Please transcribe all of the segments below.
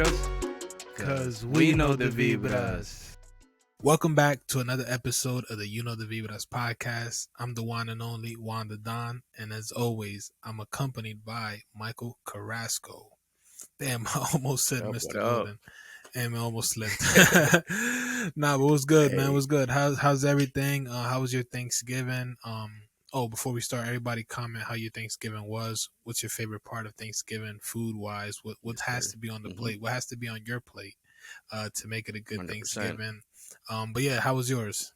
vibras? Cause we know the vibras. Welcome back to another episode of the You Know the Vibras podcast. I'm the one and only Juan the Don, and as always, I'm accompanied by Michael Carrasco. Damn, I almost said What Mr. up? Golden. Damn, I almost slipped. Nah, but it was good, man. It Hey. was good. How's everything? How was your Thanksgiving? Before we start, everybody comment how your Thanksgiving was. What's your favorite part of Thanksgiving, food wise? What Yes, has sir. to be on the plate? What has to be on your plate to make it a good 100%. Thanksgiving? But yeah, how was yours?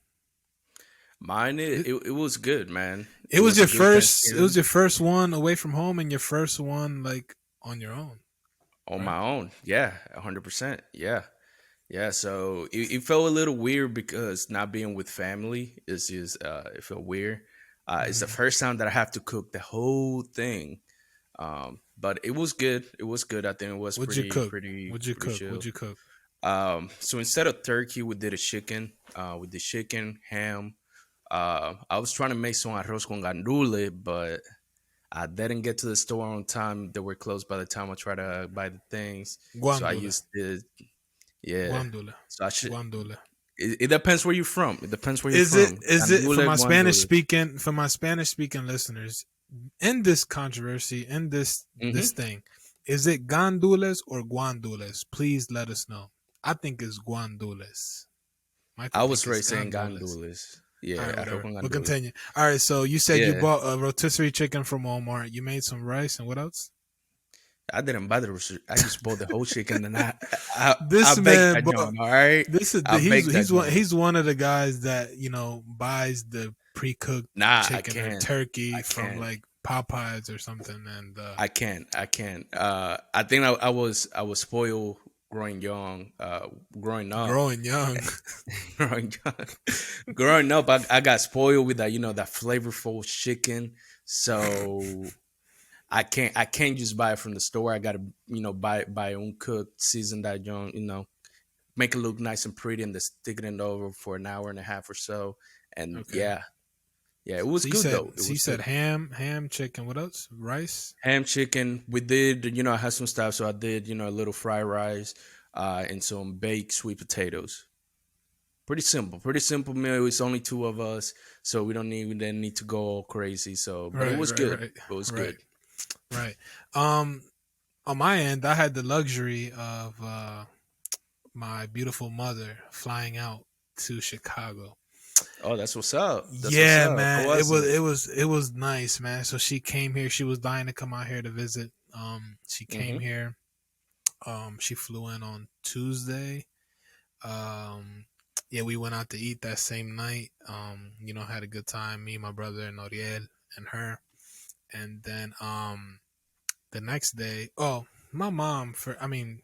Mine, it was good, man. It was a your good first. It was Thanksgiving your first one away from home, and your first one like on your own, on right? my own. Yeah, 100%. Yeah. Yeah, so it felt a little weird because not being with family is just it felt weird. It's the Hmm. first time that I have to cook the whole thing. But it was good. It was good. I think it was What'd you pretty cook? pretty What'd you pretty cook? chill. What'd you cook? So instead of turkey, we did a chicken. We did chicken, ham. I was trying to make some arroz con gandule, but I didn't get to the store on time. They were closed by the time I tried to buy the things. So I Guandule, used the yeah. guandule, So I should. guandule. It depends where you're from. It depends where you're Is it from. is it Gandule, guandule. for my Spanish speaking listeners in this controversy in this Hmm. thing? Is it gandules or guandules? Please let us know. I think it's guandules. Michael I think was it's raised saying gandules. gandules. All Yeah, right, arroz whatever. con We'll gandule. continue. All right, so you said you Yeah, bought a rotisserie chicken from Walmart. You made some rice and what else? I didn't buy the recipe. I just bought the whole chicken and I This baked man, that bro, joint. All right, this is I baked that joint. he's one of the guys that buys the pre-cooked Nah, I chicken or can't. turkey I from can't. like Popeyes or something, and I can't. I can't. I think I was spoiled growing young. Growing up, growing young. growing young, growing up. I got spoiled with that. That flavorful chicken. So I can't just buy it from the store. I gotta buy uncooked, season that young. Make it look nice and pretty, and then stick it in the oven for an hour and a half or so. And Okay. yeah, yeah, it was So you good said though. It so you was said good. ham, chicken. What else? Rice. Ham chicken. We did, I had some stuff, so I did, a little fried rice, and some baked sweet potatoes. Pretty simple meal. It's only two of us, so we didn't need to go all crazy. So, but it Right, was right, good. right, It was right, good. right. Um, on my end, I had the luxury of my beautiful mother flying out to Chicago. Oh, that's what's up. That's what's Yeah, up. How man, was it? it was nice, man. So she came here. She was dying to come out here to visit. She came Mm-hmm. here. She flew in on Tuesday. Um, yeah, we went out to eat that same night. Had a good time. Me, my brother, Noriel, and her. And then the next day, oh, my mom.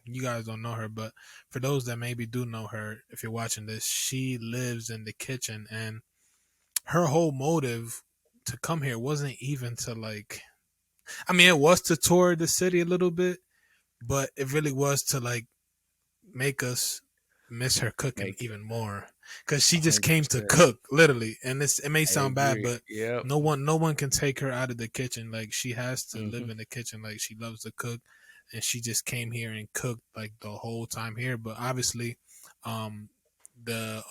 You guys don't know her, but for those that maybe do know her, if you're watching this, she lives in the kitchen, and her whole motive to come here wasn't even to like. It was to tour the city a little bit, but it really was to like make us miss her cooking Make even more because she just came to 100%. cook literally, and it may I sound bad, agree. but Yep. no one can take her out of the kitchen. Like she has to live Mm-hmm. in the kitchen. Like she loves to cook, and she just came here and cooked like the whole time here. But obviously, um, the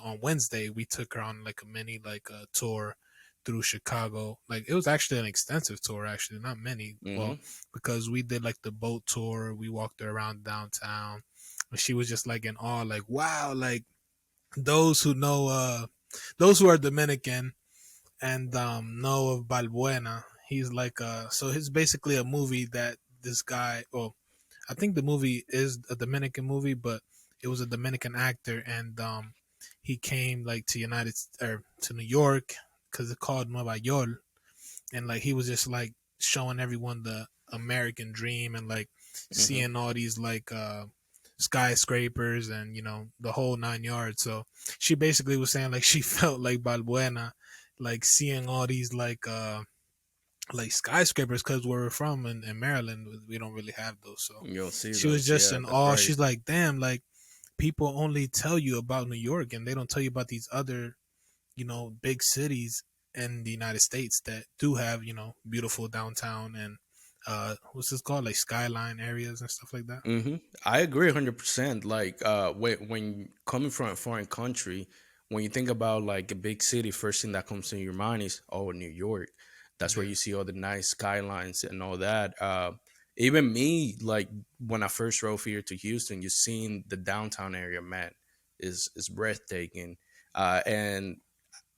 on Wednesday we took her on like a mini like a tour through Chicago. Like it was actually an extensive tour, actually, not many. Well, Mm-hmm. because we did like the boat tour, we walked her around downtown. And she was just like in awe, like wow, like those who know, those who are Dominican and know of Balbuena. He's like so it's basically a movie that this guy. Well, I think the movie is a Dominican movie, but it was a Dominican actor, and he came like to or to New York because it's called Nueva York, and like he was just like showing everyone the American dream and like Mm-hmm. seeing all these like skyscrapers and the whole nine yards. So she basically was saying like she felt like Balbuena, like seeing all these like skyscrapers because where we're from in Maryland, we don't really have those. So You'll see she was those. just Yeah, in that's awe. right. She's like, damn, like people only tell you about New York and they don't tell you about these other big cities in the United States that do have beautiful downtown and what's this called, like skyline areas and stuff like that. hmm I agree 100%. Like, when coming from a foreign country, when you think about like a big city, first thing that comes to your mind is, oh, New York. That's where Yeah. you see all the nice skylines and all that. Even me, like when I first drove here to Houston, you seen the downtown area, man, is breathtaking. And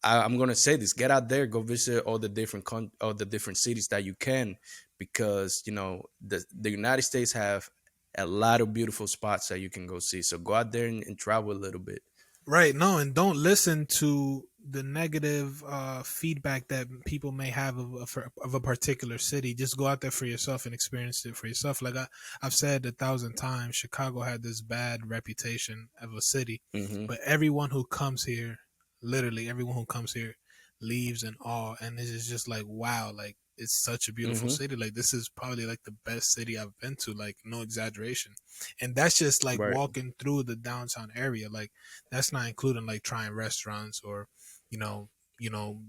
I'm gonna say this: get out there, go visit all the different cities that you can, because the United States have a lot of beautiful spots that you can go see. So go out there and travel a little bit. Right. No, and don't listen to the negative feedback that people may have of a particular city. Just go out there for yourself and experience it for yourself. Like I've said 1,000 times, Chicago had this bad reputation of a city, Hmm but everyone who comes here, literally everyone who comes here, leaves in awe, and it's just like wow, like it's such a beautiful hmm city. Like this is probably like the best city I've been to. Like no exaggeration, and that's just like Right. walking through the downtown area. Like that's not including like trying restaurants or, you know,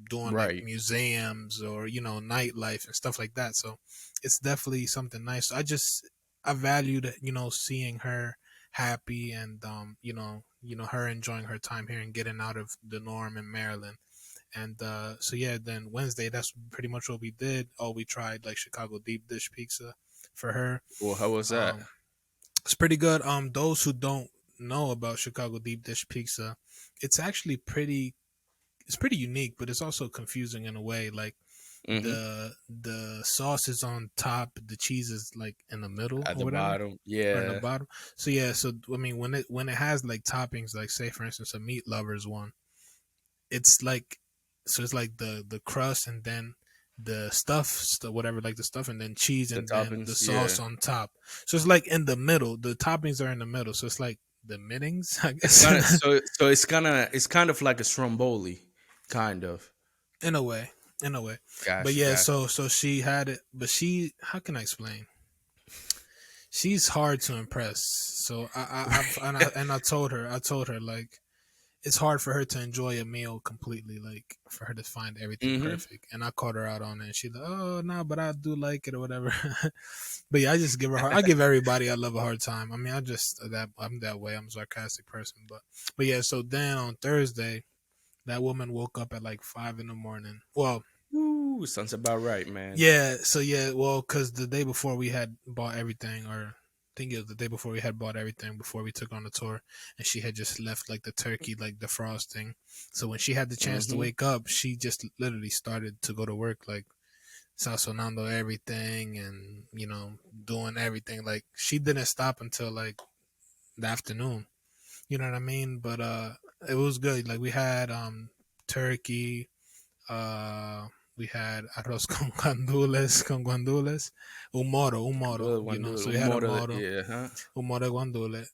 doing like Right. museums or nightlife and stuff like that. So it's definitely something nice. I valued seeing her happy and her enjoying her time here and getting out of the norm in Maryland. And so yeah, then Wednesday, that's pretty much what we did. Oh, we tried like Chicago deep dish pizza for her. Well, how was that? Um, it's pretty good. Those who don't know about Chicago deep dish pizza, it's actually pretty. It's pretty unique, but it's also confusing in a way. Like Hmm the sauce is on top, the cheese is like in the middle At or the whatever, bottom, or in the yeah. bottom. So yeah, so I mean, when it has like toppings, like say for instance a meat lovers one, it's like so it's like the crust and then the whatever, like the stuff, and then cheese The and then the toppings, sauce yeah. on top. So it's like in the middle. The toppings are in the middle. So it's like the middings, I It's kind of guess. so it's kind of like a stromboli, kind of. In a way. In a way. But Gotcha, yeah, gotcha. so she had it, but she, how can I explain? She's hard to impress. So I told her like it's hard for her to enjoy a meal completely, like for her to find everything hmm perfect. And I called her out on it, and she's like, "Oh no, but I do like it or whatever." But yeah, I just give her hard. I give everybody I love a hard time. I mean, I'm that way. I'm a sarcastic person, but yeah. So then on Thursday, that woman woke up at like 5 in the morning. Well, Ooh, sounds about right, man. yeah. So yeah, well, because the day before we had bought everything, or I think it was the day before we had bought everything before we took on the tour, and she had just left like the turkey, like defrosting. So when she had the chance to Hmm wake up, she just literally started to go to work, like sazonando everything and doing everything. Like she didn't stop until like the afternoon. You know what I mean? But it was good. Like we had turkey, uh, we had arroz con guandules, un moro, Guandule, so we un had a moro, moro, yeah, huh? un moro guandule.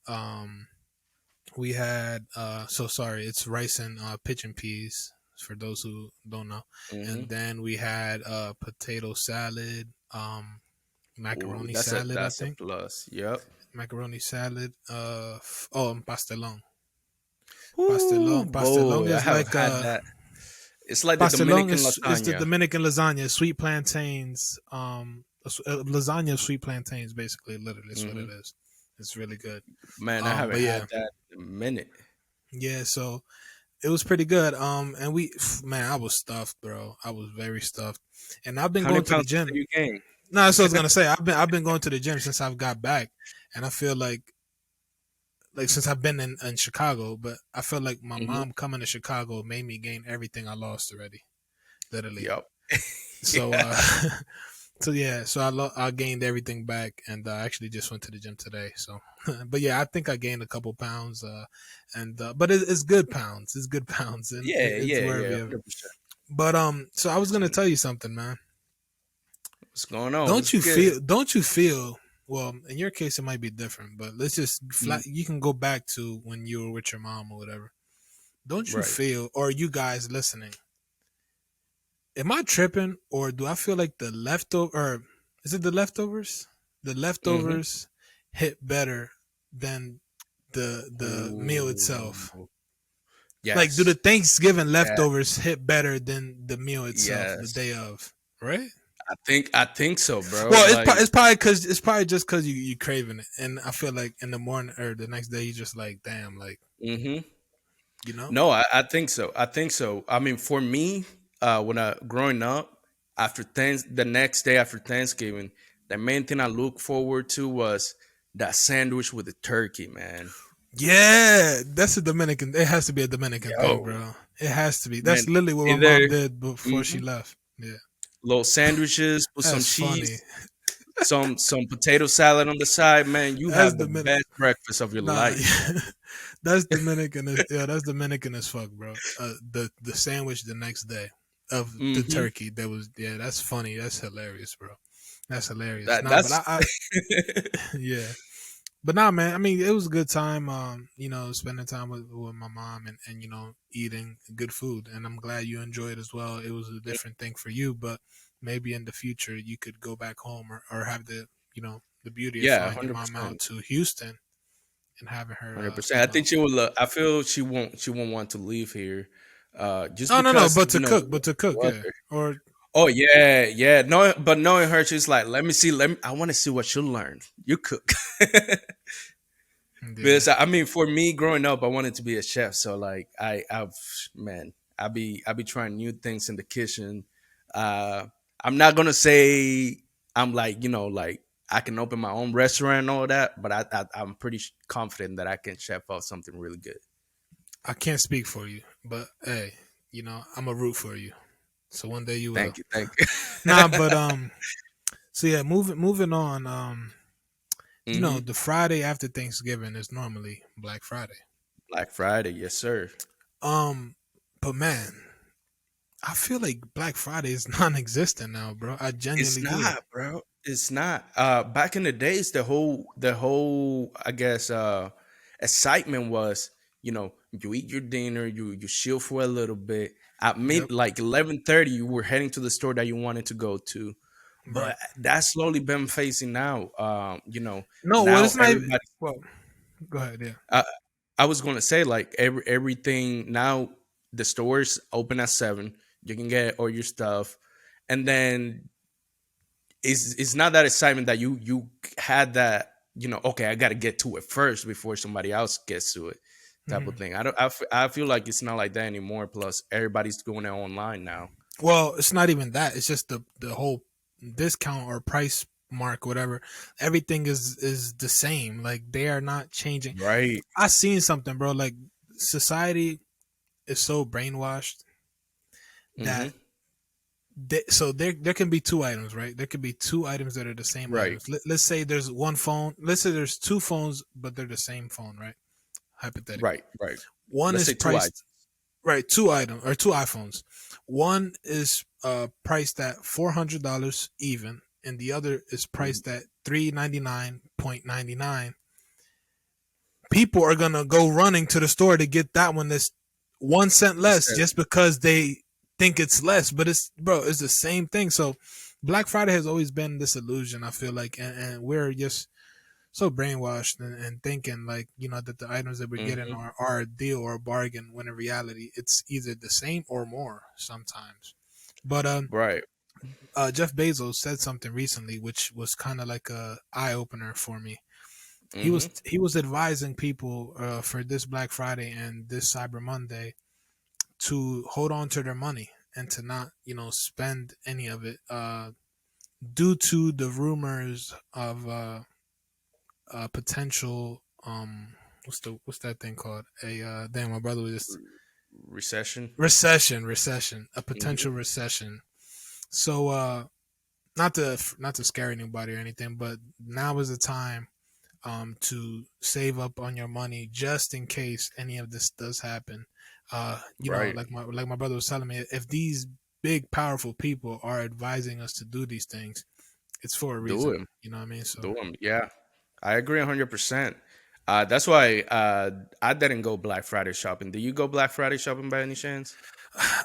We had so sorry, it's rice and pigeon peas for those who don't know. And Hmm then we had potato salad, Ooh, macaroni that's a salad, I that's a think. plus. Yep. Macaroni salad, and pastelon. Ooh, Pastelon boy, I is have like had that. It's like the pastelon Dominican is the lasagna. Dominican lasagna, sweet plantains, lasagna of sweet plantains, basically. Literally, that's what it Hmm is. It's really good. Man, I haven't But had yeah, that in a minute. yeah. So it was pretty good. And man, I was stuffed, bro. I was very stuffed, and I've been How many going to the pounds did gym. you gain? No, that's what I was gonna say. I've been going to the gym since I've got back, and I feel like since I've been in Chicago, but I feel like my Hmm mom coming to Chicago made me gain everything I lost already, literally. Yep. So Yeah. so yeah, so I gained everything back, and I actually just went to the gym today. So, but yeah, I think I gained a couple pounds, and but it's good pounds. It's good pounds, and Yeah, it's yeah, yeah, worthy of it. 100%. But so I was gonna 100%. tell you something, man. What's going on? Don't What's you good? feel? Don't you feel? Well, in your case, it might be different, but let's just Mm, flat. You can go back to when you were with your mom or whatever. Don't you right. feel, or you guys listening? Am I tripping, or do I feel like the leftover, or is it the leftovers? The hmm leftovers hit better than the meal itself. Ooh. Like, do the Yes. Thanksgiving Yeah. leftovers hit better than the meal itself the Yes. day of? Right? I think so, bro. Well, Like, it's probably just because you craving it, and I feel like in the morning or the next day you just like damn, like hmm you know. no, I think so. I think so. I mean, for me, when I growing up, the next day after Thanksgiving, the main thing I look forward to was that sandwich with the turkey, man. Yeah, that's a Dominican. It has to be a Dominican thing, Yo, bro. It has to be. man, That's literally what my either mom did before she mhm, left. Yeah, little sandwiches with some that's funny. cheese, some potato salad on the side, man. You That's have the Dominican. best breakfast of your Nah, life, man. yeah. That's Dominican. Yeah, that's Dominican as fuck, bro. The sandwich the next day of the hmm turkey. That was yeah. That's funny. That's hilarious, bro. That's hilarious. That Nah, but that's I yeah. But nah, man. I mean, it was a good time. Spending time with my mom and eating good food. And I'm glad you enjoyed as well. It was a different thing for you, but maybe in the future you could go back home or have the beauty of yeah, flying your hundred mom out percent. to Houston and having her, 100%. I think she will. I feel she won't want to leave here, just No, no, no. because But to cook, yeah. weather. Or Oh yeah, yeah. No, but knowing her, she's like, let me see. I want to see what she'll learn. You cook. yeah, Because I mean, for me growing up, I wanted to be a chef. So like, man, I be trying new things in the kitchen. Uh, I'm not gonna say I'm like like I can open my own restaurant and all that, but I'm pretty confident that I can chef out something really good. I can't speak for you, but hey, I'm a root for you. So one day you will. Thank you, thank you. Nah, but so yeah, moving on. hmm The Friday after Thanksgiving is normally Black Friday. Black Friday, yes sir. Um, but man, I feel like Black Friday is non-existent now, bro. I It's genuinely do. not, bro. It's not. Back in the days, the whole I guess excitement was, you eat your dinner, you chill for a little bit. At Yep. mid like 11:30, you were heading to the store that you wanted to go to. Right. But that's slowly been facing now. No, well, Now it's not even. everybody Well, go ahead. Yeah. I, I was gonna say like everything now the stores open at 7. You can get all your stuff. And then it's not that excitement that you had that okay, I got to get to it first before somebody else gets to it, type of hmm thing. I feel like it's not like that anymore. Plus everybody's going it online now. Well, it's not even that. It's just the whole discount or price mark, whatever. Everything is the same. Like they are not changing. Right. I seen something, bro. Like society is so brainwashed Mm-hmm. that so there can be two items, right? There could be two items that are the same Right. items. Let's say there's one phone. Let's say there's two phones, but they're the same phone, right? Hypothetically, Right. Right. one Let's is say two items. priced right, two item or two iPhones. One is priced at $400 even, and the other is Mhm. priced at $399.99. People are gonna go running to the store to get that one that's 1 cent less Instead, just because they think it's less, but it's the same thing. So Black Friday has always been this illusion, I feel like, and we're just so brainwashed and thinking like that the items that we're getting hmm are a deal or a bargain when in reality it's either the same or more sometimes. But right. Jeff Bezos said something recently which was kind of like a eye opener for me. He was hmm he was advising people for this Black Friday and this Cyber Monday to hold on to their money and to not spend any of it due to the rumors of potential what's that thing called a damn my brother was just Recession. recession a hmm potential recession. So not to scare anybody or anything, but now is the time to save up on your money just in case any of this does happen. Right. Like my brother was telling me, if these big powerful people are advising us to do these things, it's for a Do reason. it. You know what I mean? So Do them. Yeah, I agree 100%. That's why I didn't go Black Friday shopping. Do you go Black Friday shopping by any chance?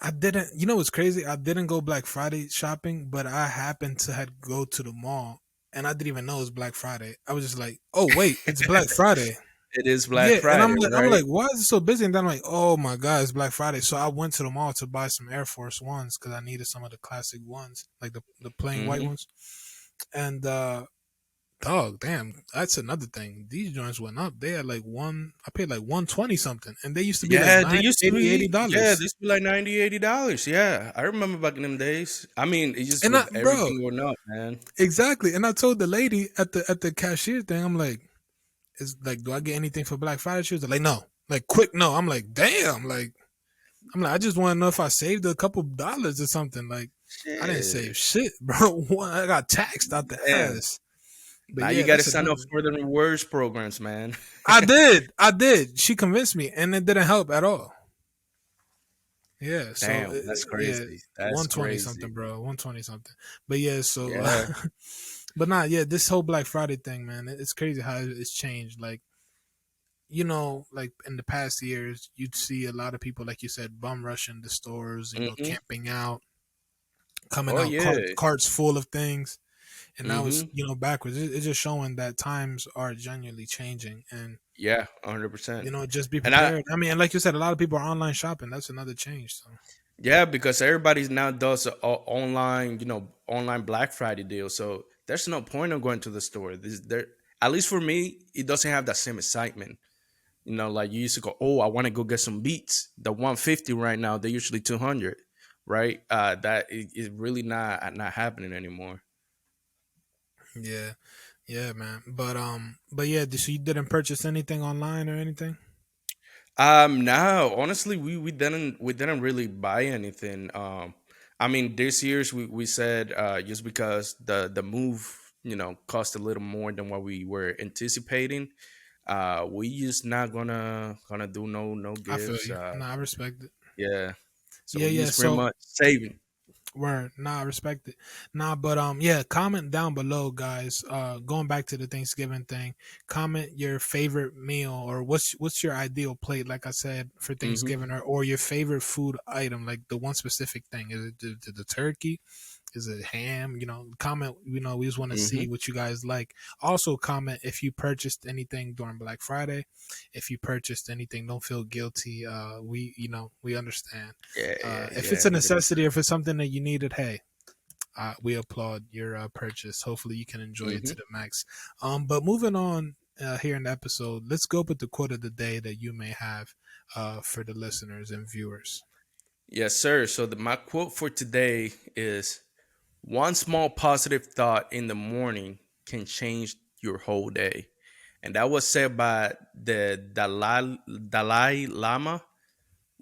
I didn't. You know what's crazy? I didn't go Black Friday shopping, but I happened to had go to the mall, and I didn't even know it was Black Friday. I was just like, "Oh wait, it's Black Friday." It is Black Yeah, and Friday, I'm right? like, why is it so busy? And then I'm like, oh my god, it's Black Friday. So I went to the mall to buy some Air Force Ones because I needed some of the classic ones, like the plain white Hmm. ones. And dog, damn, that's another thing. These joints went up. They had like one. I paid like 120 something, and they used to be like Yeah, they 90, used to 80, be. Yeah, they $80. used to be like 90, $80. Yeah, I remember back in them days. I mean, it's just And I, with bro, everything going up, man. exactly. And I told the lady at the cashier thing, I'm like, is like, do I get anything for Black Friday? She was like, no, like quick, no. I'm like, damn, like. I'm like, I just want to know if I saved a couple dollars or something. Like, I didn't Shit, save shit, bro. I got taxed out the damn. ass. But Now you yeah, got to that's sign up another. for the rewards programs, man. I did. She convinced me, and it didn't help at all. Yeah, so Damn, that's yeah, crazy. That's 120 something, crazy. bro. 120 something. But yeah, so Yeah. but nah, yeah, this whole Black Friday thing, man, it's crazy how it's changed. Like, like in the past years, you'd see a lot of people, like you said, bum rushing the stores, Hmm. camping out, coming Oh out yeah. carts full of things. And now it's Hmm. backwards. It's just showing that times are genuinely changing, and Yeah, 100%. just be And I prepared. I mean, and like you said, a lot of people are online shopping. That's another change. So Yeah, because everybody's now does online, online Black Friday deal. So there's no point of going to the store. This there At least for me, it doesn't have that same excitement. Like you used to go, oh, I want to go get some beats. The 150 right now, they're usually 200, right? That is really not happening anymore. yeah, yeah, man. But yeah, so you didn't purchase anything online or anything? No, honestly, we didn't really buy anything. I mean, this year's we said just because the move cost a little more than what we were anticipating. We just not gonna do no I feel gifts. you. Nah, I respect it. Yeah, so Yeah, we yeah. just pretty So much saving. word, nah, I respect it. Nah, but yeah, comment down below, guys. Going back to the Thanksgiving thing, comment your favorite meal or what's your ideal plate, like I said, for Hmm. Thanksgiving, or your favorite food item, like the one specific thing. Is it the turkey? Is it ham? Comment. We just want to Hmm. see what you guys like. Also, comment if you purchased anything during Black Friday. If you purchased anything, don't feel guilty. We understand. Yeah, yeah, If it's yeah, a 100%. necessity or if it's something that you needed, hey, we applaud your purchase. Hopefully, you can enjoy it Hmm. to the max. But moving on here in the episode, let's go with the quote of the day that you may have for the listeners and viewers. Yes, sir. So my quote for today is: one small positive thought in the morning can change your whole day. And that was said by the Dalai Lama,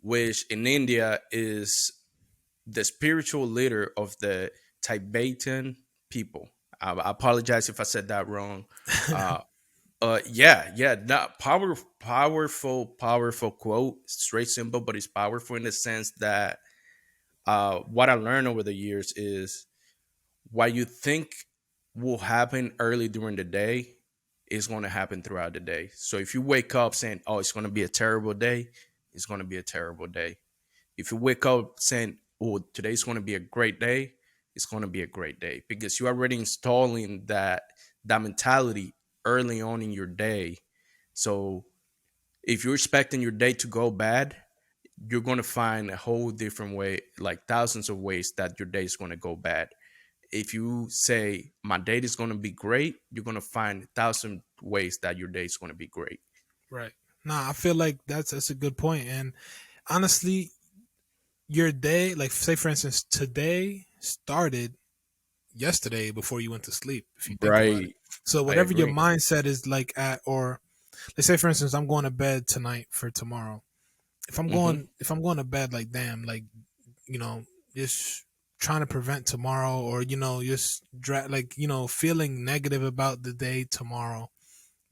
which in India is the spiritual leader of the Tibetan people. I apologize if I said that wrong. Uh, yeah, yeah, not powerful quote. Straight simple, but it's powerful in the sense that what I learned over the years is what you think will happen early during the day is going to happen throughout the day. So if you wake up saying, "Oh, it's going to be a terrible day," it's going to be a terrible day. If you wake up saying, "Oh, today's going to be a great day," it's going to be a great day because you're already installing that mentality early on in your day. So if you're expecting your day to go bad, you're going to find a whole different way, like thousands of ways that your day is going to go bad. If you say my date is going to be great, you're going to find 1,000 ways that your day is going to be great. Right. Nah, I feel like that's a good point. And honestly, your day, like say for instance, today started yesterday before you went to sleep, if you think about it. Right. So I whatever your agree. mindset is like at, or let's say for instance, I'm going to bed tonight for tomorrow. Hmm. If I'm going to bed like damn, like, you know, just trying to prevent tomorrow, or just like, feeling negative about the day tomorrow,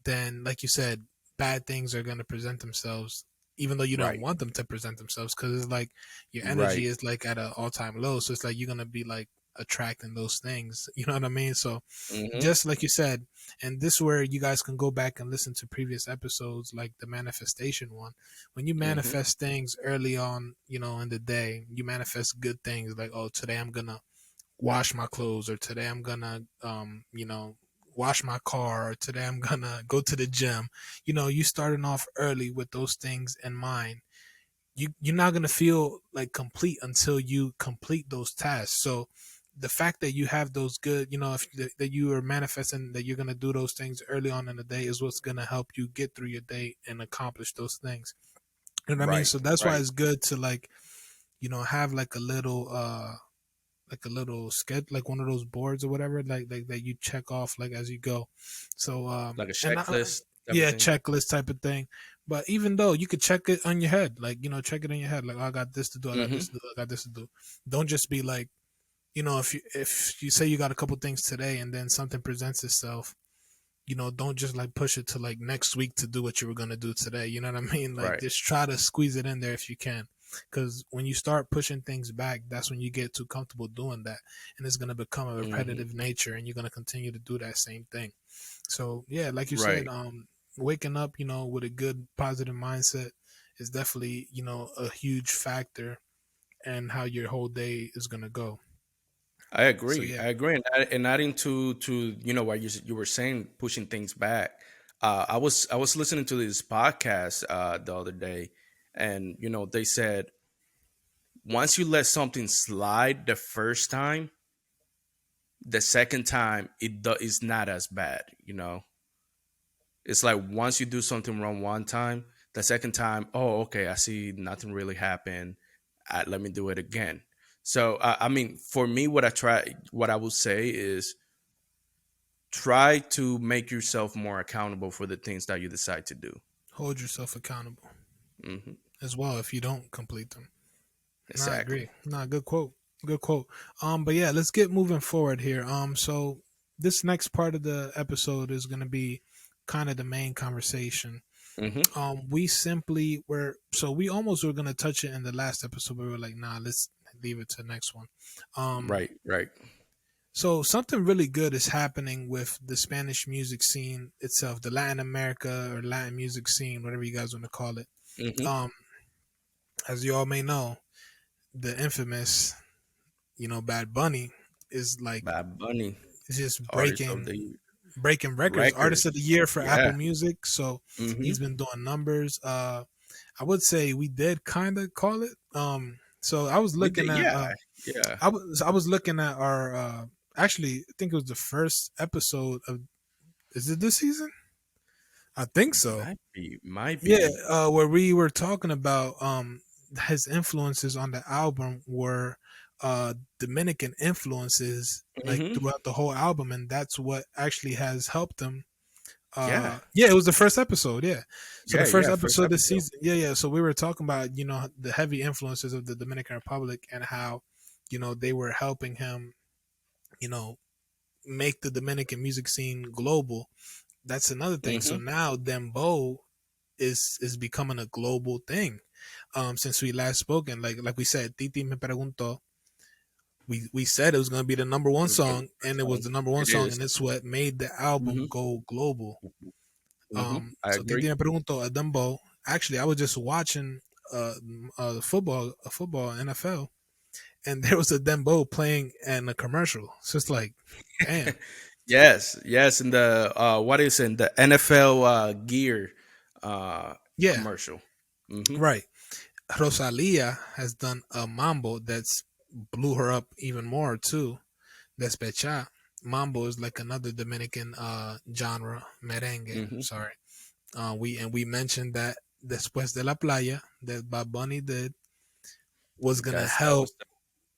then like you said, bad things are going to present themselves, even though you don't Right. want them to present themselves, because it's like your energy Right. is like at an all-time low, so it's like you're going to be like attracting those things, you know what I mean? So Hmm. just like you said, and this is where you guys can go back and listen to previous episodes, like the manifestation one. When you Hmm. manifest things early on, in the day, you manifest good things, like, oh, today I'm gonna wash my clothes, or today I'm gonna wash my car, or today I'm gonna go to the gym. You starting off early with those things in mind. You're not gonna feel like complete until you complete those tasks. So the fact that you have those good, if that you are manifesting that you're gonna do those things early on in the day is what's gonna help you get through your day and accomplish those things. You know what I mean? Right, So that's why right. it's good to like, have like a little sketch, like one of those boards or whatever, like that you check off like as you go. So Like a and checklist type of yeah, thing. checklist type of thing. But even though you could check it on your head, like check it in your head, like, oh, I got this to do, I got this Hmm. to do, I got this to do. Don't just be like, if you say you got a couple things today and then something presents itself, don't just like push it to like next week to do what you were gonna do today. You know what I mean? Like Right. just try to squeeze it in there if you can. Because when you start pushing things back, that's when you get too comfortable doing that, and it's gonna become a Hmm. repetitive nature, and you're gonna continue to do that same thing. So yeah, like you said, Right. waking up, with a good positive mindset is definitely, a huge factor in how your whole day is gonna go. I So agree. yeah, I agree. And adding to what you were saying, pushing things back. I was listening to this podcast the other day, and they said once you let something slide the first time, the second time is not as bad. It's like once you do something wrong one time, the second time, oh, okay, I see nothing really happened. Let me do it again. So, I mean, for me, what I would say is try to make yourself more accountable for the things that you decide to do. hold yourself accountable Hmm. as well if you don't complete them. No, I Exactly. agree. No, good quote. Good quote. But yeah, let's get moving forward here. So this next part of the episode is gonna be kind of the main conversation. Hmm. We simply were so we almost were gonna touch it in the last episode, but we were like, nah, let's leave it to the next one. Um, Right. Right. so something really good is happening with the Spanish music scene itself, the Latin America or Latin music scene, whatever you guys want to call it. Hmm. Um, as you all may know, the infamous, Bad Bunny is like Bad Bunny, is just artist of breaking the breaking records. Artist of the records. year for Apple Yeah. Music. So Hmm. he's been doing numbers. I would say we did kind of call it. So I was We looking did. at Yeah. Yeah. I was looking at our actually I think it was the first episode of, is it this season? I think so. Might be. Might Yeah, be. where we were talking about his influences on the album were Dominican influences like Hmm. throughout the whole album, and that's what actually has helped him. Yeah. Yeah, it was the first episode. Yeah, so the Yeah. first Yeah. First episode this episode. season. Yeah, yeah. So we were talking about the heavy influences of the Dominican Republic and how they were helping him you know make the Dominican music scene global. That's another thing. So Hmm. now Dembo is becoming a global thing. Since we last spoken, like we said, Titi me preguntó. We said it was gonna be the number one song, and it was the number one It song, is. and it's what made the album Hmm. go global. Hmm. I So Titi agree. me preguntó a Dembo. Actually, I was just watching football NFL, and there was a Dembo playing in a commercial. So it's like, damn, Yes, yes, in the what is in the NFL gear yeah, commercial. Hmm. right. Rosalia has done a mambo that's blew her up even more too. Despecha. Mambo is like another Dominican genre, merengue. Hmm. Sorry. We mentioned that Después de la Playa that Bob Bunny did was gonna That help.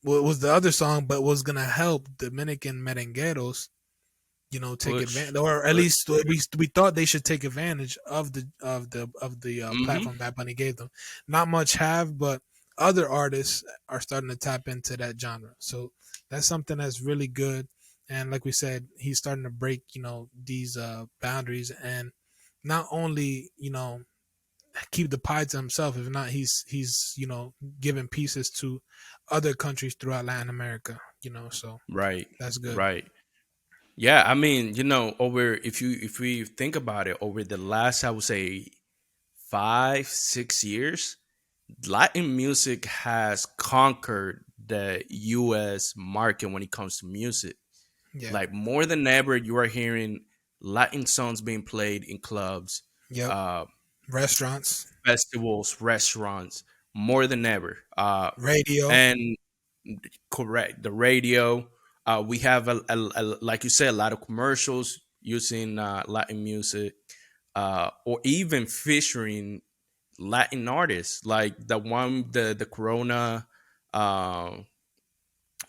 was Was the other song, but was gonna help Dominican merengueros take push, advantage, or at push. least we thought they should take advantage of the Hmm. platform that Bunny gave them. Not much have, but other artists are starting to tap into that genre. So that's something that's really good. And like we said, he's starting to break these boundaries, and not only keep the pie to himself. If not, he's giving pieces to other countries throughout Latin America. So Right, that's good. right. Yeah, I mean, over if we think about it, over the last, I would say 5, 6 years, Latin music has conquered the U.S. market when it comes to music. Yeah. Like more than ever, you are hearing Latin songs being played in clubs, Yep. uh, Restaurants, festivals, restaurants, more than ever. radio. And correct, the radio. We have like you said, a lot of commercials using Latin music, or even featuring Latin artists, like uh,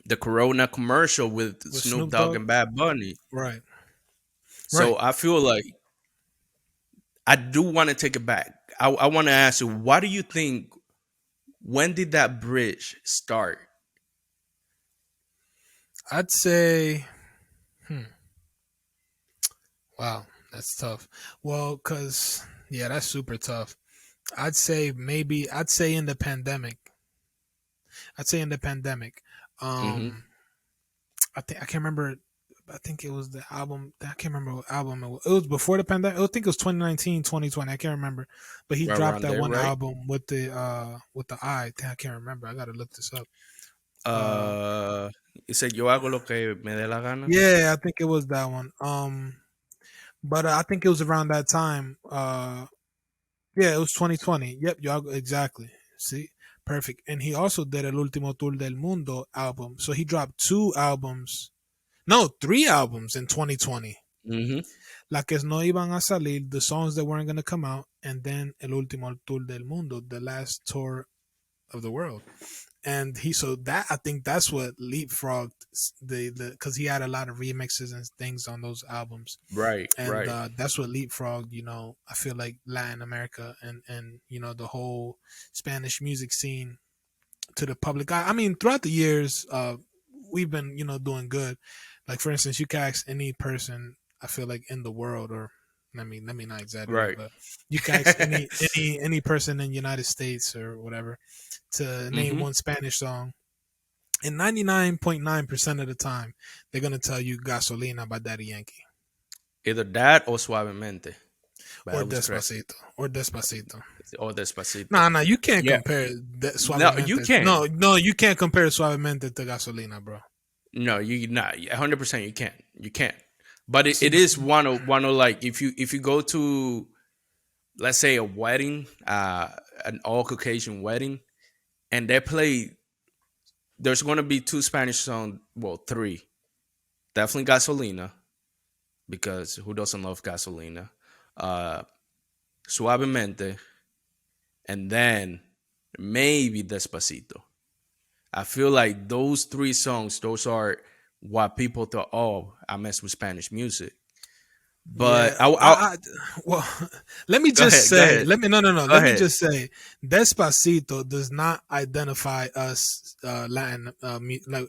the Corona commercial with With Snoop Snoop Dogg Dogg. and Bad Bunny. Right. Right. So I feel like I do want to take it back. I want to ask you, what do you think? When did that bridge start? I'd say, hmm, wow, that's tough. Well, cause yeah, that's super tough. I'd say in the pandemic. I'd say in the pandemic. Hmm. Um, I can't remember. I think it was the album. I can't remember what album it was. It was before the pandemic. I think it was 2019, 2020. I can't remember. But he Right dropped around that there, one right? album with the eye. I can't remember. I gotta look this up. Uh, Uh, he said, "Yo hago lo que me dé la gana." yeah, I think it was that one. But I think it was around that time. Yeah, it was 2020. Yep, y'all exactly. See, perfect. And he also did El Último Tour del Mundo album. So he dropped two albums. No, three albums in 2020. Hmm. La que no iban a salir, the songs that weren't gonna come out, and then El Último Tour del Mundo, the last tour of the world. And he so that I think that's what leapfrogged the because he had a lot of remixes and things on those albums, Right, and right, that's what leapfrogged. I feel like Latin America and the whole Spanish music scene to the public eye. I mean, throughout the years, we've been doing good. Like for instance, you can ask any person I feel like in the world, or let me not exaggerate, right. but you can ask any person in the United States or whatever to name Hmm. one Spanish song, and 99.9% of the time they're gonna tell you "Gasolina" by Daddy Yankee Either that or Suavemente by or Elvis Crespo "Despacito" or "Despacito." or Despacito. Nah, nah, you can't Yeah, compare no, you Suavemente. can. No, no, you can't compare Suavemente to Gasolina, bro. No, you not 100%. You can't. You can't. But See, it is one of like if you go to, let's say, a wedding, an all Caucasian wedding, and they play, there's going to be two Spanish songs, well, three. Definitely Gasolina, because who doesn't love Gasolina? Uh, Suavemente, and then maybe Despacito. I feel like those three songs, those are what people thought, oh, I mess with Spanish music. But yeah, well, let me go just ahead, go say, ahead, no, go let me ahead. just say, Despacito does not identify us Latin, like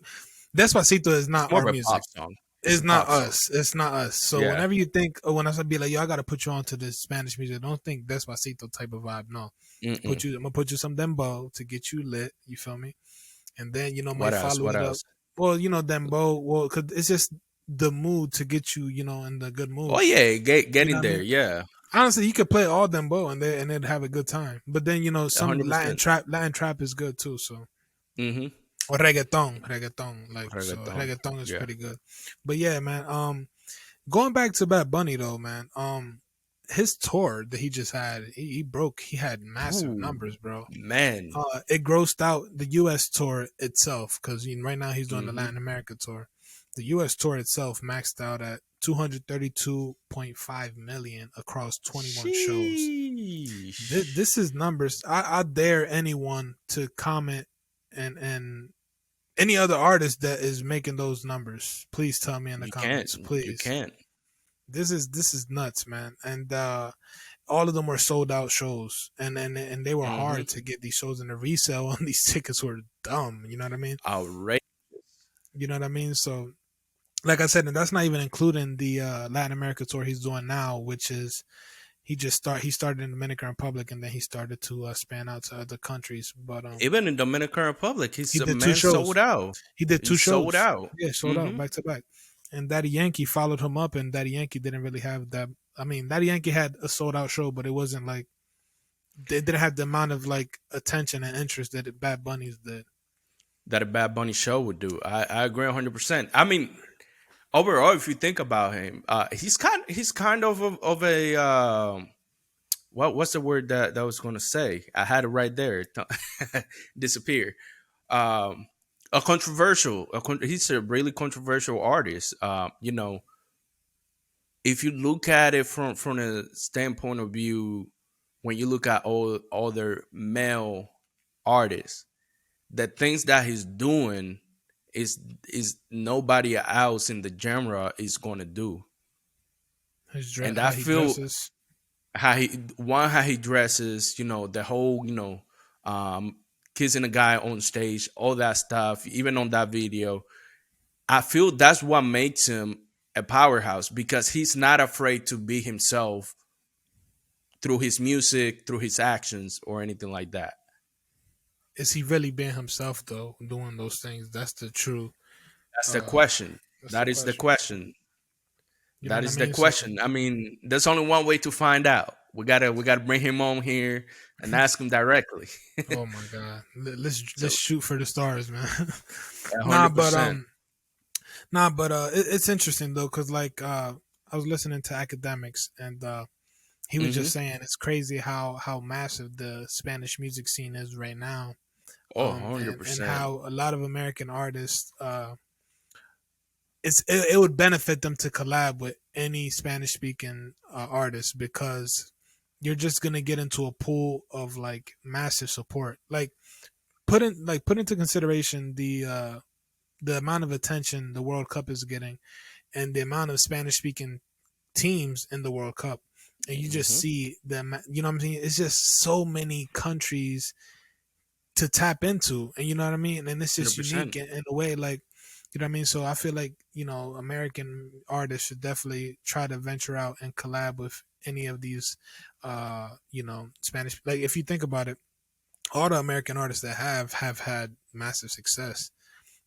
Despacito is It's not more our of a pop music. song. It's It's a not pop song. us. It's not us. So Yeah. whenever you think, or when I be like, yo, I gotta put you on to this Spanish music, don't think Despacito type of vibe. No, Mm-mm. I'm gonna put you some dembow to get you lit. You feel me? And then What might else? follow What it up. else? Well, dembow. Well, cause it's just the mood to get you, in the good Oh mood. yeah, get You know in what I there. mean? Yeah, Honestly, you could play all dembow and they'd have a good time. But then a some hundred percent. Latin trap is good too. So Mm-hmm. or reggaeton, like so Reggaeton. reggaeton is Yeah. pretty good. But yeah, man. Going back to Bad Bunny though, man. His tour that he just had, he had massive Ooh, numbers, bro. man. It grossed out the U.S. tour itself because right now he's doing the Mm-hmm. Latin America tour. The U.S. tour itself maxed out at 232.5 million across 21 shows. Sheesh. This is numbers. I dare anyone to comment and any other artist that is making those numbers. Please tell me in the You can't. comments, You please. can't. This is nuts, man. And all of them were sold out shows, and they were Mm-hmm. hard to get these shows, and the resale on these tickets were dumb. You know what I mean? Outrageous. You know what I mean? So, like I said, and that's not even including the Latin America tour he's doing now, which is he started in Dominican Republic, and then he started to span out to other countries. But Even in Dominican Republic, he he's a did two man sold shows. out. He did two He's sold shows. out. Yeah, sold out Mm-hmm. back to back. And Daddy Yankee followed him up, and Daddy Yankee didn't really have that. I mean, Daddy Yankee had a sold out show, but it wasn't like they didn't have the amount of like attention and interest that Bad Bunny's did. That a Bad Bunny show would do. I agree 100%. I mean, overall, if you think about him, he's kind of a what's the word that I was going to say? I had it right there. Disappear. Um, a controversial. He's a really controversial artist. If you look at it from a standpoint of view, when you look at all other male artists, the things that he's doing is nobody else in the genre is going to do. And I How he feel dresses. how he dresses, the whole, um kissing a guy on stage, all that stuff, even on that video. I feel that's what makes him a powerhouse because he's not afraid to be himself through his music, through his actions, or anything like that. Is he really being himself though, doing those things? That's the true. That's the Uh, question. that's the That is the question. question. You know That what I is the mean? So, question. I mean, there's only one way to find out. We gotta bring him on here and ask him directly. oh my god, let's So shoot for the stars, man. a nah, hundred but percent. it's interesting though, cause like I was listening to academics, and he was Mm-hmm. just saying it's crazy how massive the Spanish music scene is right now, Oh, 100 and percent. how a lot of American artists it would benefit them to collab with any Spanish speaking artist, because you're just gonna get into a pool of like massive support. Like put into consideration the amount of attention the World Cup is getting, and the amount of Spanish speaking teams in the World Cup, and you just Mm-hmm. see them. You know what I'm saying? It's just so many countries to tap into, and you know what I mean. And it's Hundred just unique percent. in a way, like, you know what I mean. So I feel like, American artists should definitely try to venture out and collab with any of these, Spanish. Like if you think about it, all the American artists that have had massive success.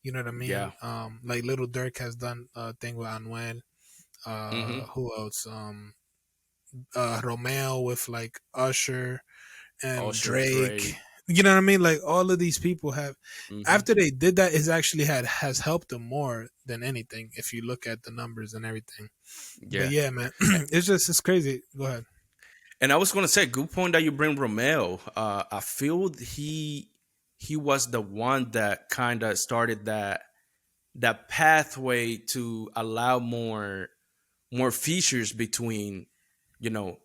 You know what I Yeah. mean? Like Little Dirk has done a thing with Anuel. Mm-hmm. Who else? Romeo with like Usher and Usher, Drake. Drake. You know what I mean? Like all of these people have, Mm-hmm. after they did that, it's actually has helped them more than anything if you look at the numbers and everything. But Yeah. yeah, man, it's crazy. Go ahead. And I was gonna say, good point that you bring Romeo. I feel he was the one that kind of started that pathway to allow more features between, you know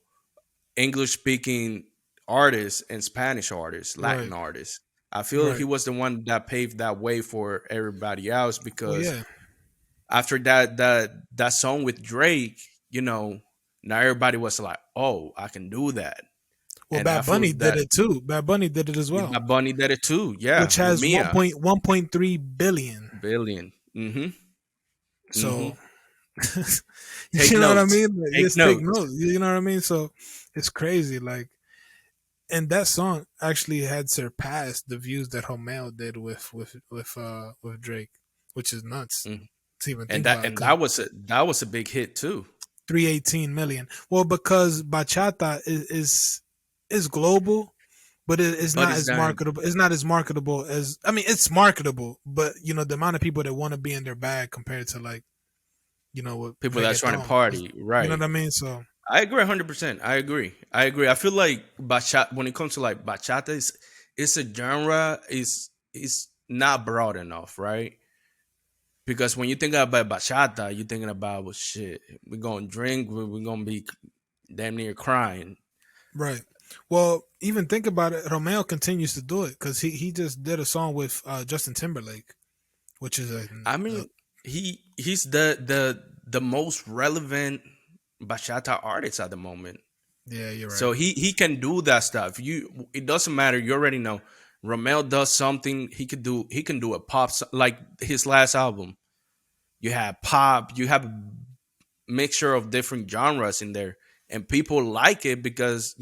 English speaking artists and Spanish artists, Latin Right, artists. I feel he right. was the one that paved that way for everybody else Well, because yeah. after that song with Drake, you know, now everybody was like, "Oh, I can do that," Well, and I Bad feel Bunny did that it too. Bad Bunny did it as well, Bad Bunny did it too. Yeah, which with has Mia 1.3 billion. billion. Mm-hmm. Mm-hmm. So Take you know what I notes. mean? Like, Take just take notes. notes. You know what I mean? So it's crazy. Like, and that song actually had surpassed the views that Homeo did with Drake, which is nuts Mhm. to even And think that about it. and Because that was a big hit too. 318 million. Well, because bachata is global, but it is But not it's as dying. marketable. It's not as marketable as, I mean, it's marketable, but the amount of people that want to be in their bag compared to, like, with People that's trying to reggaeton. party, You know right? what I mean? So I agree 100%. I agree. I agree. I feel like bachata, when it comes to like bachata, it's a genre is not broad enough, right? Because when you think about bachata, you're thinking about, well, shit, we're gonna drink, we're gonna be damn near crying. right. Well, even think about it. Romeo continues to do it because he just did a song with Justin Timberlake, which is I a mean, he's the most relevant bachata artist at the moment. yeah, you're right. So he can do that stuff. It doesn't matter. You already know. Romel does something. He can do a pop like his last album. You have pop. You have a mixture of different genres in there, and people like it because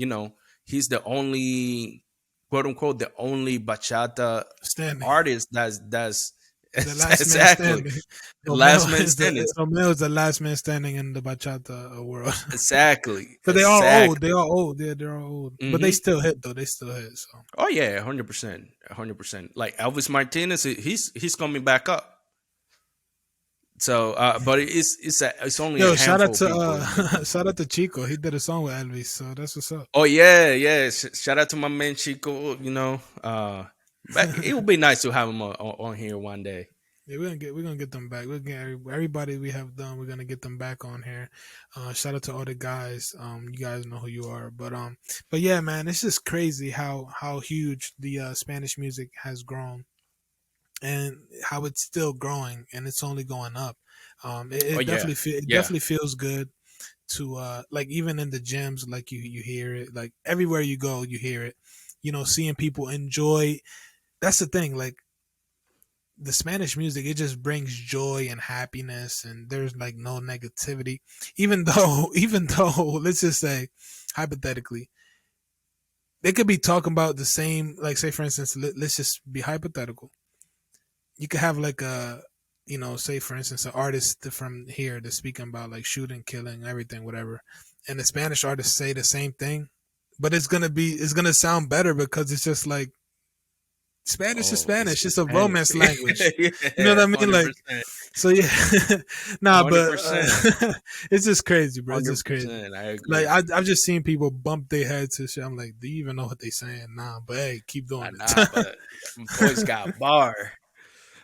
he's the only, quote unquote, the only bachata Standing, artist that's the last man exactly standing. the last man standing. Romeo is the last man standing in the bachata world. Exactly, But they are old. They exactly. are old. Yeah, they're all old. But they Hmm. still hit though. They still hit. So Oh yeah, 100%, 100%. Like Elvis Martinez, he's coming back up. So, but it's only a Yo, shout out handful of to people, you know. shout out to Chico. He did a song with Elvis, so that's what's up. Oh yeah, yeah. Shout out to my man Chico. You know, but it would be nice to have him on here one day. Yeah, we're gonna get them back. We're gonna get everybody we have done. We're gonna get them back on here. Shout out to all the guys. You guys know who you are, but yeah, man, it's just crazy how huge the Spanish music has grown and how it's still growing and it's only going up. Oh It yeah, definitely it yeah. definitely feels good to like even in the gyms, like you hear it, like everywhere you go, you hear it. Seeing people enjoy. That's the thing, like the Spanish music, it just brings joy and happiness, and there's like no negativity. Even though, even though, let's just say, hypothetically, they could be talking about the same. Like, say for instance, let's just be hypothetical. You could have like say for instance, an artist from here that's speaking about like shooting, killing, everything, whatever, and the Spanish artists say the same thing, but it's gonna sound better because it's just like Spanish is Oh, Spanish. it's It's a Spanish. romance language. You know Yeah, what I mean? hundred Like, percent, so yeah, nah, hundred but percent, it's just crazy, bro. It's hundred just crazy. percent. I Like agree. I've just seen people bump their heads to shit. I'm like, do you even know what they saying? Nah, but hey, keep doing Nah, it. but boys got bar.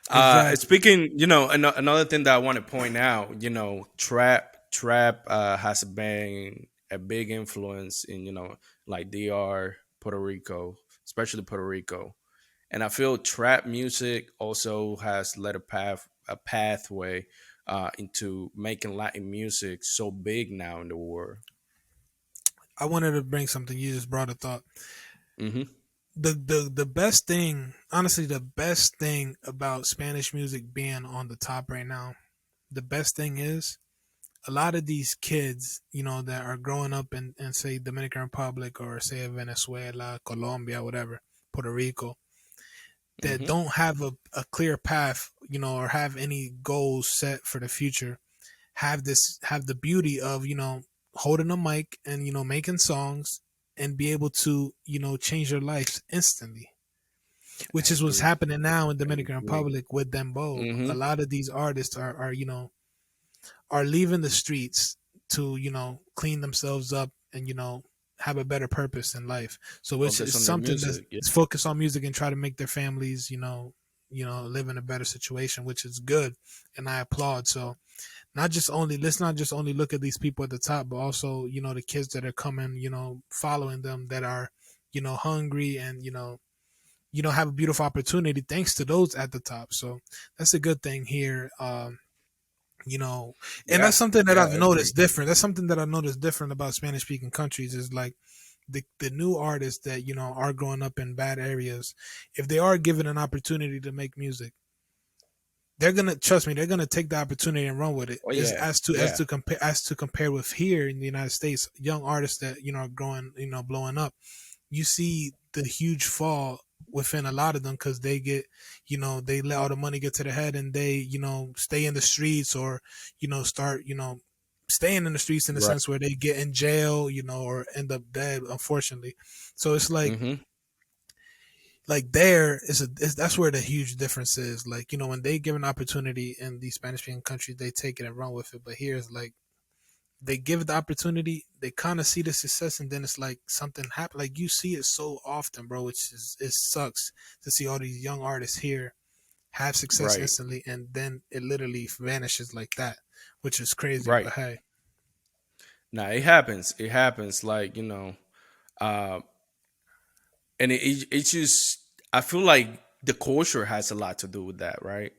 Exactly. Speaking, another thing that I want to point out, trap has been a big influence in, like DR, Puerto Rico, especially Puerto Rico. And I feel trap music also has led a pathway into making Latin music so big now in the world. I wanted to bring something. You just brought a thought. Hmm. The best thing, honestly, the best thing about Spanish music being on the top right now, the best thing is a lot of these kids, that are growing up in say Dominican Republic or say Venezuela, Colombia, whatever, Puerto Rico, that Hmm. don't have a clear path, or have any goals set for the future, have the beauty of, holding a mic and, making songs and be able to, change their lives instantly, I which is what's agree. happening now in I Dominican agree. Republic with Dembo. Hmm. A lot of these artists are leaving the streets to, clean themselves up and, have a better purpose in life. So which Focus is on their something that's music. Yeah. focused on music and try to make their families, live in a better situation, which is good. And I applaud. So let's not just only look at these people at the top, but also, the kids that are coming, following them that are, hungry and, have a beautiful opportunity thanks to those at the top. So that's a good thing here. You know, and that's Yeah. something that Yeah. I've I agree. noticed different. That's something that I noticed different about Spanish speaking countries is like the new artists that, are growing up in bad areas. If they are given an opportunity to make music, they're gonna trust me. They're gonna take the opportunity and run with it. Oh Is yeah. Yeah. as to compare with here in the United States, young artists that, are growing, blowing up. You see the huge fall within a lot of them because they get, they let all the money get to their head and they, stay in the streets or, start, staying in the streets in the Right. sense where they get in jail, or end up dead, unfortunately. So it's Hmm. like there is that's where the huge difference is. Like, when they give an opportunity in these Spanish speaking countries, they take it and run with it. But here it's like they give it the opportunity, they kind of see the success, and then it's like something happen. Like you see it so often, bro. Which is it sucks to see all these young artists here have success Right. instantly, and then it literally vanishes like that, which is crazy. Right. But hey, Now it happens. It happens. Like, uh, and it's just, I feel like the culture has a lot to do with that, right?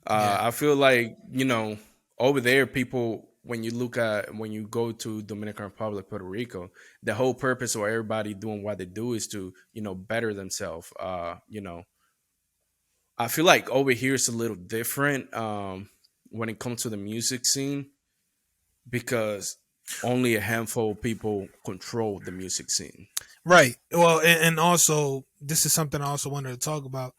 yeah, I feel like, over there, people, when you go to Dominican Republic, Puerto Rico, the whole purpose of everybody doing what they do is to, better themselves. I feel like over here it's a little different when it comes to the music scene because only a handful of people control the music scene. right. Well, and also this is something I also wanted to talk about.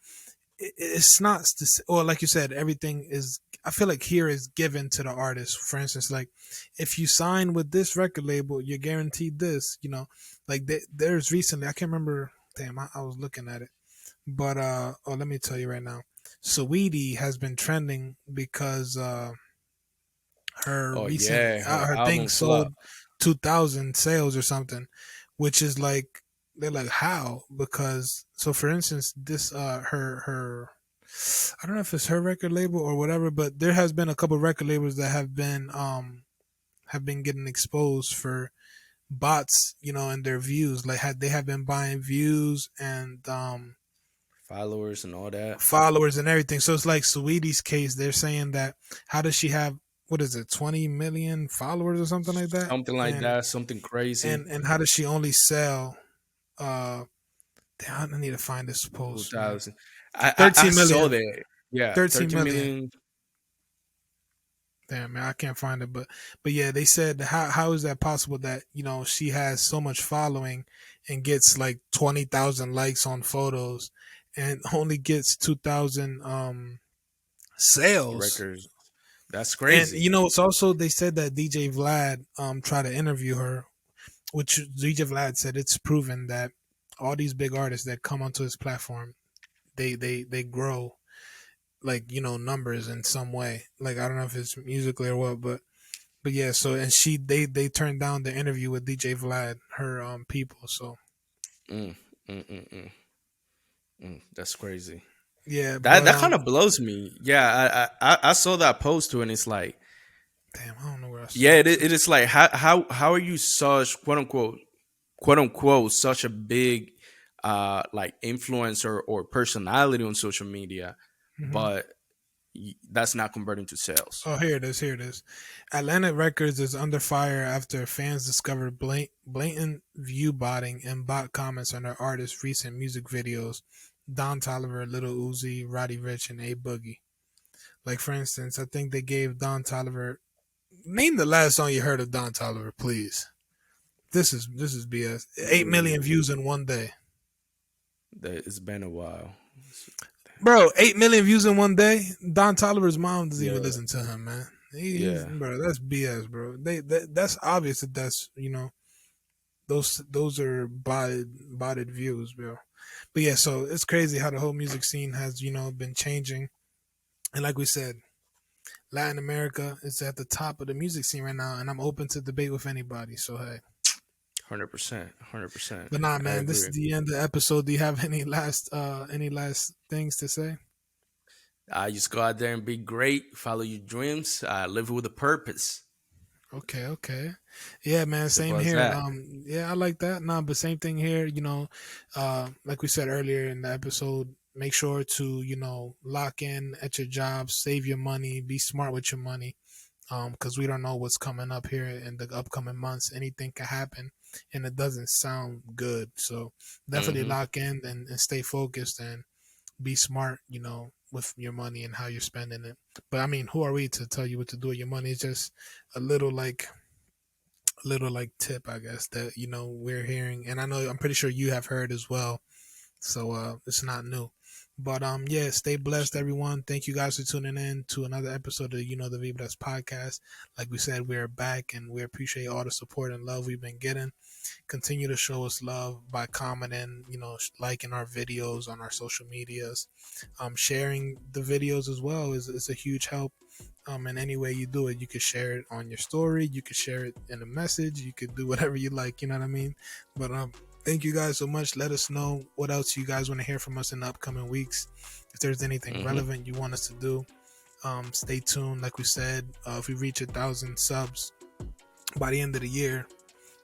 It's not or like you said, everything is. I feel like here is given to the artist. For instance, like if you sign with this record label, you're guaranteed this. Like there's recently, I can't remember. Damn, I was looking at it, but oh, let me tell you right now. Saweetie has been trending because her Oh recent yeah, her her thing album flop. sold 2,000 sales or something, which is like they're like how because so for instance this her I don't know if it's her record label or whatever, but there has been a couple record labels that have been getting exposed for bots, you know, and their views. Like had they have been buying views and Followers and all that. followers and everything. So it's like Sweetie's case. They're saying that how does she have what is it 20 million followers or something like that, Something like that, something crazy. and how does she only sell uh damn, I need to find this post, man. 2000. I 13 saw million. that. Yeah, 13 13 million. million Damn, man, I can't find it, but yeah, they said how is that possible that you know she has so much following and gets like 20,000 likes on photos and only gets 2,000 sales. records. That's And crazy. you know, it's also they said that DJ Vlad tried to interview her, which DJ Vlad said it's proven that all these big artists that come onto his platform, they grow like you know numbers in some way. Like I don't know if it's musically or what, but yeah. So and they turned down the interview with DJ Vlad, her people. So Mm, mm, mm, mm, that's crazy. yeah, That but that kind of blows me. Yeah, I saw that post too, and it's like, damn, I don't know where I yeah, saw it. it is like how are you such quote unquote such a big like influencer or personality on social media, Hmm. but that's not converting to sales. Oh, here it is. Here it is. Atlantic Records is under fire after fans discovered blatant view botting and bot comments on their artists' recent music videos. Don Toliver, Little Uzi, Roddy Rich, and A Boogie. Like for instance, I think they gave Don Toliver. Name the last song you heard of Don Toliver, please. This is BS. 8 million Ooh, views in one day, it's been a while. bro. 8 million views in one day. Don Toliver's mom doesn't even Yeah, listen to him, man. He's yeah, bro. That's BS, bro. That's obvious that that's you know those are botted views, bro. But yeah, so it's crazy how the whole music scene has you know been changing, and like we said, Latin America is at the top of the music scene right now, and I'm open to debate with anybody. So hey, 100%, 100%. but nah, I man, this is agree. the end of the episode. Do you have any last things to say? Just go out there and be great. Follow your dreams. Live with a purpose. Okay, okay. Yeah, man, same Simple as here. that. Yeah, I like that. Nah, but same thing here, you know, like we said earlier in the episode, make sure to, you know, lock in at your job, save your money, be smart with your money. Because we don't know what's coming up here in the upcoming months. Anything can happen and it doesn't sound good. So definitely Hmm. lock in and stay focused and be smart, you know, with your money and how you're spending it. But I mean, who are we to tell you what to do with your money? It's just a little like tip, I guess, that you know we're hearing, and I know I'm pretty sure you have heard as well. So it's not new. But yeah, stay blessed, everyone. Thank you guys for tuning in to another episode of You Know the Vibras podcast. Like we said, we're back, and we appreciate all the support and love we've been getting. Continue to show us love by commenting, you know, liking our videos on our social medias, sharing the videos as well is a huge help. In any way you do it, you could share it on your story, you could share it in a message, you could do whatever you like, you know what I mean? But thank you guys so much. Let us know what else you guys want to hear from us in the upcoming weeks. If there's anything Hmm. relevant you want us to do, stay tuned. Like we said, if we reach 1,000 subs by the end of the year,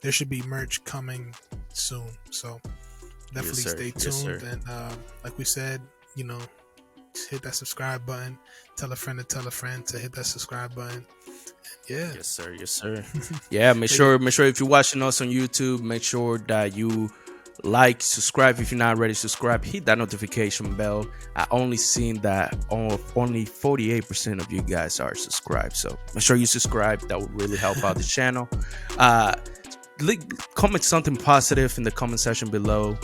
there should be merch coming soon. So Yes, definitely sir. stay Yes, tuned. sir. And like we said, you know, hit that subscribe button. Tell a friend to tell a friend to hit that subscribe button. Yeah. Yes, sir. Yes, sir. Yeah, But yeah, make sure if you're watching us on YouTube, make sure that you like, subscribe if you're not already subscribed, hit that notification bell. I only seen that only 48% of you guys are subscribed. So make sure you subscribe. That would really help out the channel. Uh comment something positive in the comment section below.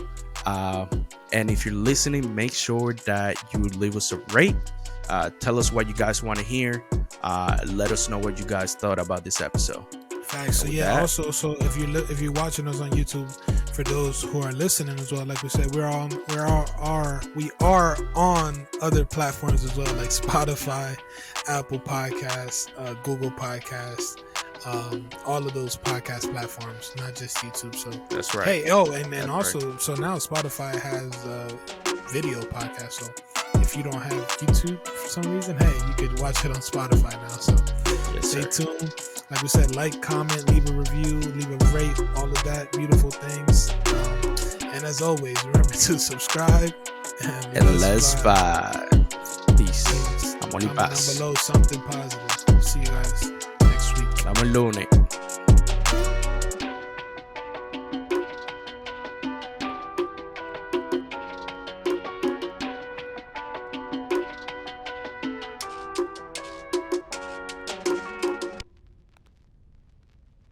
Uh, and if you're listening, make sure that you leave us a rate. Tell us what you guys want to hear. Let us know what you guys thought about this episode. Facts. So with yeah. that, Also, so if you're watching us on YouTube, for those who are listening as well, like we said, we are on other platforms as well, like Spotify, Apple Podcasts, Google Podcasts, all of those podcast platforms, not just YouTube. So that's right. hey, and then That's also, right. so now Spotify has video podcast. So if you don't have YouTube for some reason, hey, you could watch it on Spotify now. So Yes, stay sir. tuned. Like we said, like, comment, leave a review, leave a rate, all of that beautiful things. And as always, remember to subscribe And let's vibe. Peace. Peace. I'm only Comment down pass. below something positive. See you guys next week. I'm a lunes.